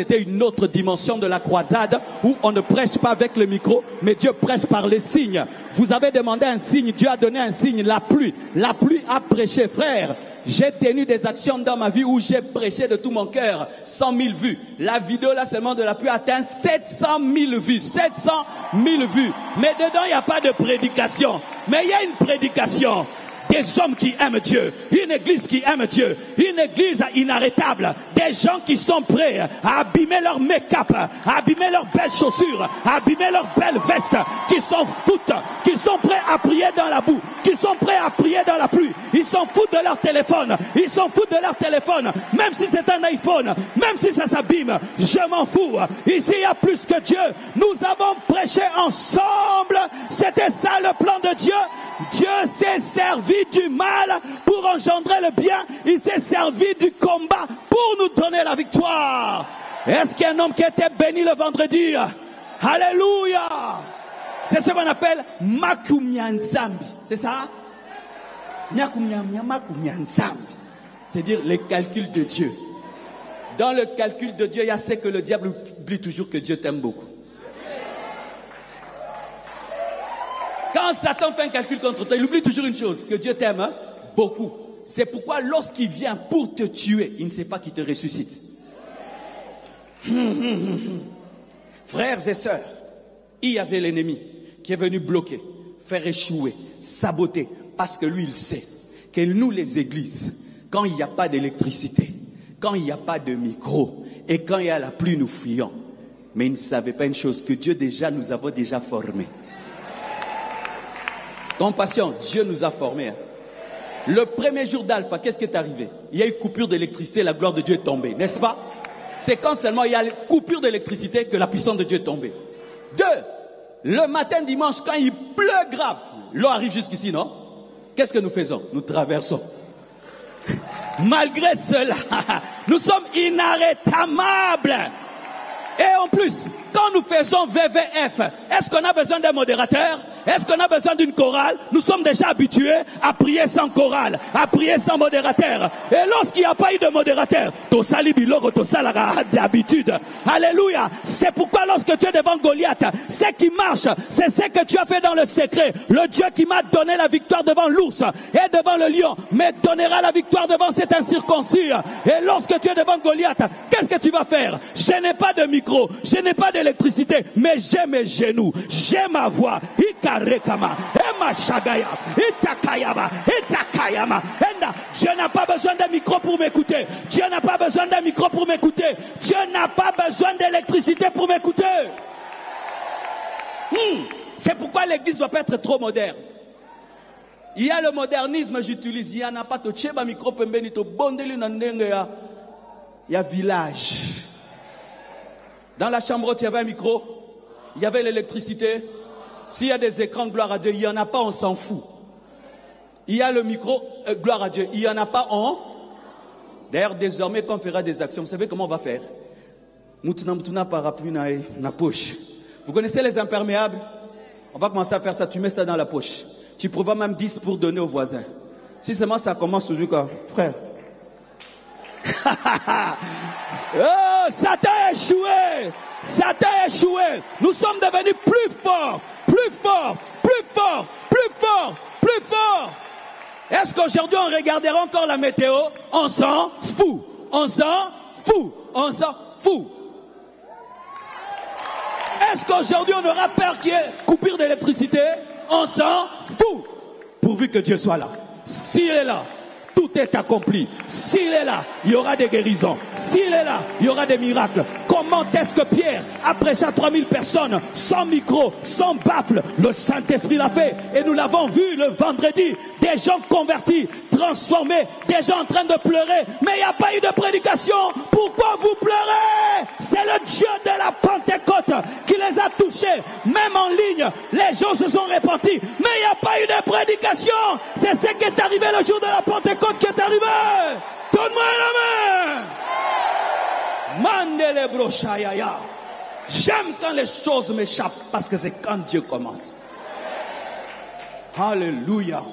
C'était une autre dimension de la croisade où on ne prêche pas avec le micro, mais Dieu prêche par les signes. Vous avez demandé un signe, Dieu a donné un signe, la pluie. La pluie a prêché, frère. J'ai tenu des actions dans ma vie où j'ai prêché de tout mon cœur, 100 000 vues. La vidéo là seulement de la pluie atteint 700 000 vues, 700 000 vues. Mais dedans il n'y a pas de prédication, mais il y a une prédication. Des hommes qui aiment Dieu, une église qui aime Dieu, une église inarrêtable, des gens qui sont prêts à abîmer leur make-up, à abîmer leurs belles chaussures, à abîmer leurs belles vestes, qui s'en foutent, qui sont prêts à prier dans la boue, qui sont prêts à prier dans la pluie, ils s'en foutent de leur téléphone, ils s'en foutent de leur téléphone, même si c'est un iPhone, même si ça s'abîme, je m'en fous. Ici il y a plus que Dieu, nous avons prêché ensemble, c'était ça le plan de Dieu. Dieu s'est servi du mal pour engendrer le bien. Il s'est servi du combat pour nous donner la victoire. Est-ce qu'il y a un homme qui a été béni le vendredi? Alléluia! C'est ce qu'on appelle Makumyanzambi. C'est ça? C'est-à-dire les calculs de Dieu. Dans le calcul de Dieu, il y a ce que le diable oublie toujours, que Dieu t'aime beaucoup. Quand Satan fait un calcul contre toi, il oublie toujours une chose, que Dieu t'aime beaucoup. C'est pourquoi lorsqu'il vient pour te tuer, il ne sait pas qu'il te ressuscite. Frères et sœurs, il y avait l'ennemi qui est venu bloquer, faire échouer, saboter, parce que lui il sait que nous les églises, quand il n'y a pas d'électricité, quand il n'y a pas de micro, et quand il y a la pluie, nous fuyons. Mais il ne savait pas une chose, que Dieu déjà nous avait déjà formés. Compassion, Dieu nous a formés. Le premier jour d'Alpha, qu'est-ce qui est arrivé? Il y a eu coupure d'électricité, la gloire de Dieu est tombée, n'est-ce pas? C'est quand seulement il y a coupure d'électricité que la puissance de Dieu est tombée. 2, le matin dimanche, quand il pleut grave, l'eau arrive jusqu'ici, non? Qu'est-ce que nous faisons? Nous traversons. Malgré cela, nous sommes inarrêtables. Et en plus, quand nous faisons VVF, est-ce qu'on a besoin d'un modérateur? Est-ce qu'on a besoin d'une chorale? Nous sommes déjà habitués à prier sans chorale, à prier sans modérateur. Et lorsqu'il n'y a pas eu de modérateur, d'habitude. Alléluia. C'est pourquoi lorsque tu es devant Goliath, ce qui marche, c'est ce que tu as fait dans le secret. Le Dieu qui m'a donné la victoire devant l'ours et devant le lion, me donnera la victoire devant cet incirconcis. Et lorsque tu es devant Goliath, qu'est-ce que tu vas faire? Je n'ai pas de micro, je n'ai pas d'électricité, mais j'ai mes genoux, j'ai ma voix. Dieu n'a pas besoin d'un micro pour m'écouter. Dieu n'a pas besoin d'un micro pour m'écouter. Dieu n'a pas besoin d'électricité pour m'écouter. C'est pourquoi l'église ne doit pas être trop moderne. Il y a le modernisme, j'utilise. Il y en a pas de tcheba micro pembeni to bondeli nandenge ya village. Dans la chambre où il y avait un micro, il y avait l'électricité. S'il y a des écrans, gloire à Dieu, il n'y en a pas, on s'en fout. Il y a le micro, gloire à Dieu, il n'y en a pas, on... D'ailleurs, désormais, quand on fera des actions, vous savez comment on va faire? Moutuna parapluie na poche. Vous connaissez les imperméables? On va commencer à faire ça, tu mets ça dans la poche. Tu prévois même 10 pour donner aux voisins. Si seulement ça commence toujours comme, frère. Oh, Satan a échoué! Satan a échoué! Nous sommes devenus plus forts! Plus fort, plus fort, plus fort, plus fort. Est-ce qu'aujourd'hui on regardera encore la météo? On s'en fout. On s'en fout. On s'en fout. Est-ce qu'aujourd'hui on aura peur qu'il y ait coupure d'électricité? On s'en fout. Pourvu que Dieu soit là. S'il est là, tout est accompli. S'il est là, il y aura des guérisons. S'il est là, il y aura des miracles. Comment est-ce que Pierre a prêché à 3000 personnes, sans micro, sans baffle? Le Saint-Esprit l'a fait. Et nous l'avons vu le vendredi. Des gens convertis, transformés, des gens en train de pleurer. Mais il n'y a pas eu de prédication. Pourquoi vous pleurez? C'est le Dieu de la Pentecôte qui les a touchés. Même en ligne, les gens se sont repentis. Mais il n'y a pas eu de prédication. C'est ce qui est arrivé le jour de la Pentecôte qui est arrivé. Donne-moi la main. Mandele brochayaya. J'aime quand les choses m'échappent parce que c'est quand Dieu commence. Alléluia.